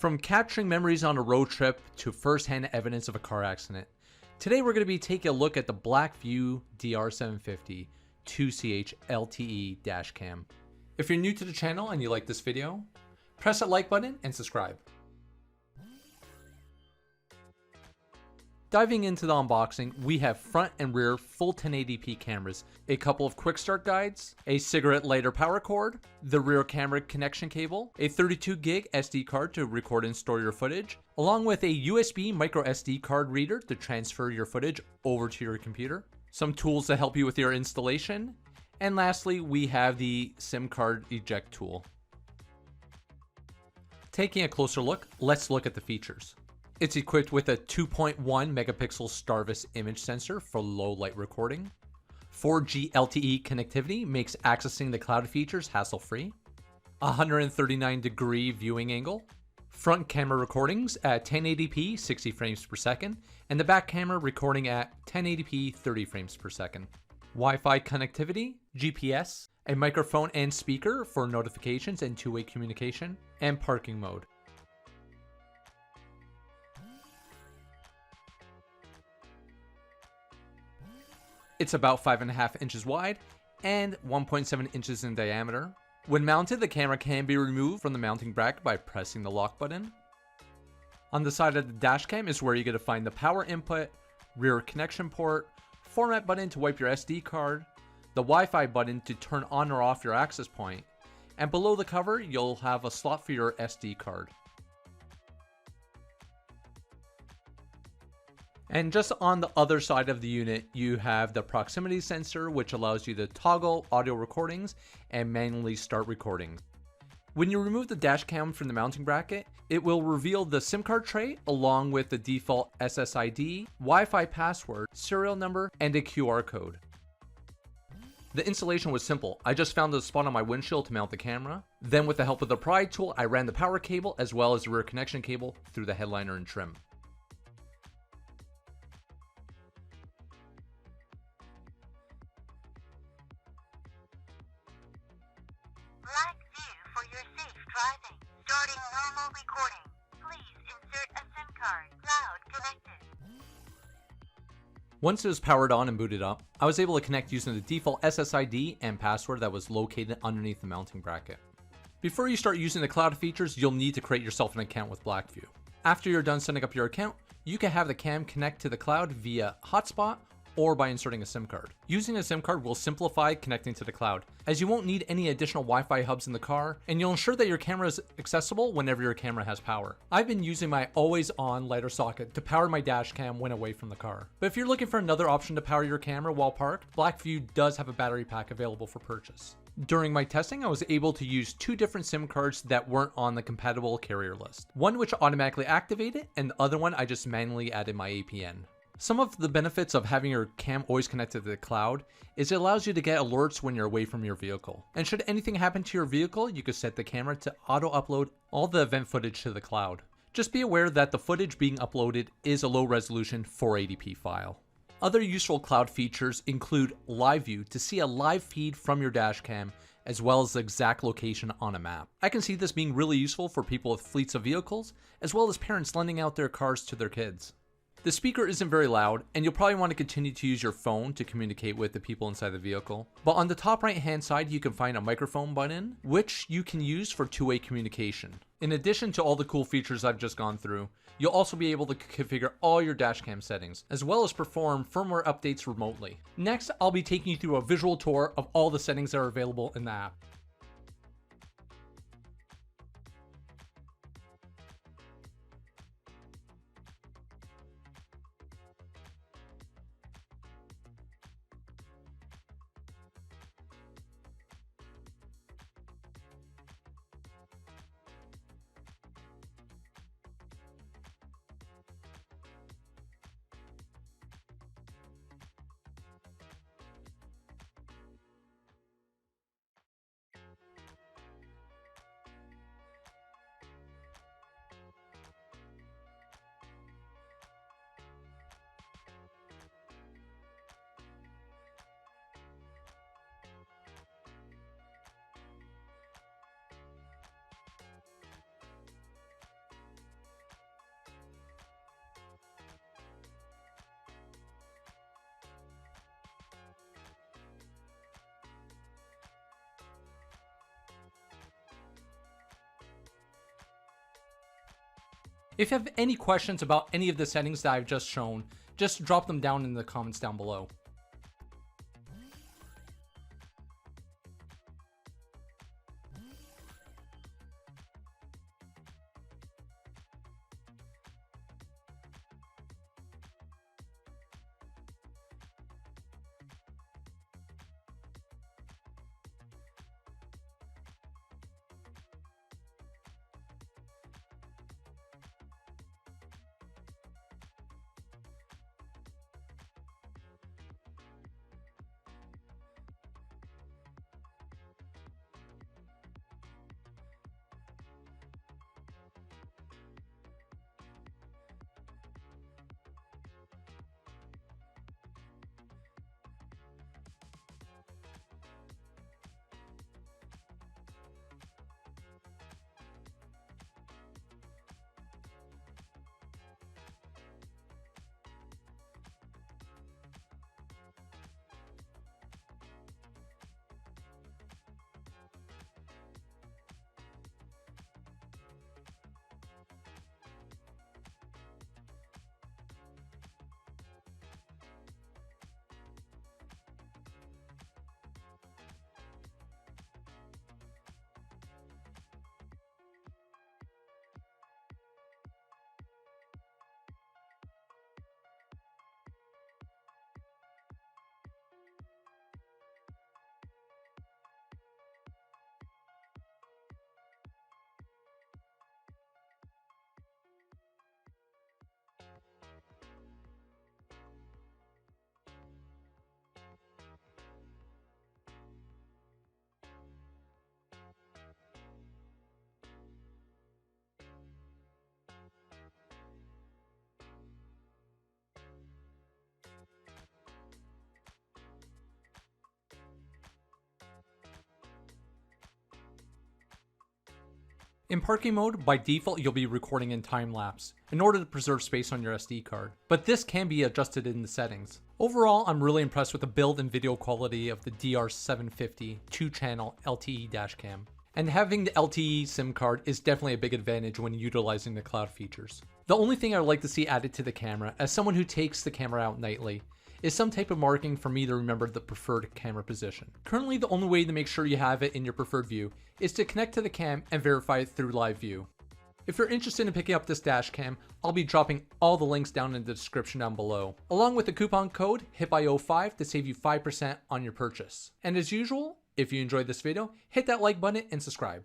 From capturing memories on a road trip to first-hand evidence of a car accident, today we're going to be taking a look at the BlackVue DR750-2CH LTE dashcam. If you're new to the channel and you like this video, press that like button and subscribe. Diving into the unboxing, we have front and rear full 1080p cameras, a couple of quick start guides, a cigarette lighter power cord, the rear camera connection cable, a 32 gig SD card to record and store your footage, along with a USB micro SD card reader to transfer your footage over to your computer, some tools to help you with your installation, and lastly, we have the SIM card eject tool. Taking a closer look, let's look at the features. It's equipped with a 2.1 megapixel Starvis image sensor for low light recording. 4G LTE connectivity makes accessing the cloud features hassle-free. 139-degree viewing angle. Front camera recordings at 1080p 60 frames per second, and the back camera recording at 1080p 30 frames per second. Wi-Fi connectivity, GPS, a microphone and speaker for notifications and two-way communication, and parking mode. It's about 5.5 inches wide and 1.7 inches in diameter. When mounted, the camera can be removed from the mounting bracket by pressing the lock button. On the side of the dashcam is where you're going to find the power input, rear connection port, format button to wipe your SD card, the Wi-Fi button to turn on or off your access point, and below the cover you'll have a slot for your SD card. And just on the other side of the unit, you have the proximity sensor, which allows you to toggle audio recordings and manually start recording. When you remove the dash cam from the mounting bracket, it will reveal the SIM card tray along with the default SSID, Wi-Fi password, serial number, and a QR code. The installation was simple. I just found a spot on my windshield to mount the camera. Then with the help of the pry tool, I ran the power cable as well as the rear connection cable through the headliner and trim. BlackVue for your safe driving. Starting normal recording. Please insert a SIM card. Cloud connected. Once it was powered on and booted up, I was able to connect using the default SSID and password that was located underneath the mounting bracket. Before you start using the cloud features, you'll need to create yourself an account with BlackVue. After you're done setting up your account, you can have the cam connect to the cloud via hotspot or by inserting a SIM card. Using a SIM card will simplify connecting to the cloud, as you won't need any additional Wi-Fi hubs in the car, and you'll ensure that your camera is accessible whenever your camera has power. I've been using my always-on lighter socket to power my dash cam when away from the car. But if you're looking for another option to power your camera while parked, BlackVue does have a battery pack available for purchase. During my testing, I was able to use two different SIM cards that weren't on the compatible carrier list. One which automatically activated, and the other one I just manually added my APN. Some of the benefits of having your cam always connected to the cloud is it allows you to get alerts when you're away from your vehicle. And should anything happen to your vehicle, you could set the camera to auto-upload all the event footage to the cloud. Just be aware that the footage being uploaded is a low-resolution 480p file. Other useful cloud features include Live View to see a live feed from your dashcam, as well as the exact location on a map. I can see this being really useful for people with fleets of vehicles, as well as parents lending out their cars to their kids. The speaker isn't very loud, and you'll probably want to continue to use your phone to communicate with the people inside the vehicle. But on the top right hand side, you can find a microphone button, which you can use for two-way communication. In addition to all the cool features I've just gone through, you'll also be able to configure all your dashcam settings, as well as perform firmware updates remotely. Next, I'll be taking you through a visual tour of all the settings that are available in the app. If you have any questions about any of the settings that I've just shown, just drop them down in the comments down below. In parking mode, by default, you'll be recording in time-lapse in order to preserve space on your SD card, but this can be adjusted in the settings. Overall, I'm really impressed with the build and video quality of the DR750 2-channel LTE dashcam. And having the LTE SIM card is definitely a big advantage when utilizing the cloud features. The only thing I'd like to see added to the camera, as someone who takes the camera out nightly, is some type of marking for me to remember the preferred camera position. Currently, the only way to make sure you have it in your preferred view is to connect to the cam and verify it through live view. If you're interested in picking up this dash cam, I'll be dropping all the links down in the description down below, along with the coupon code HIPIO5 to save you 5% on your purchase. And as usual, if you enjoyed this video, hit that like button and subscribe.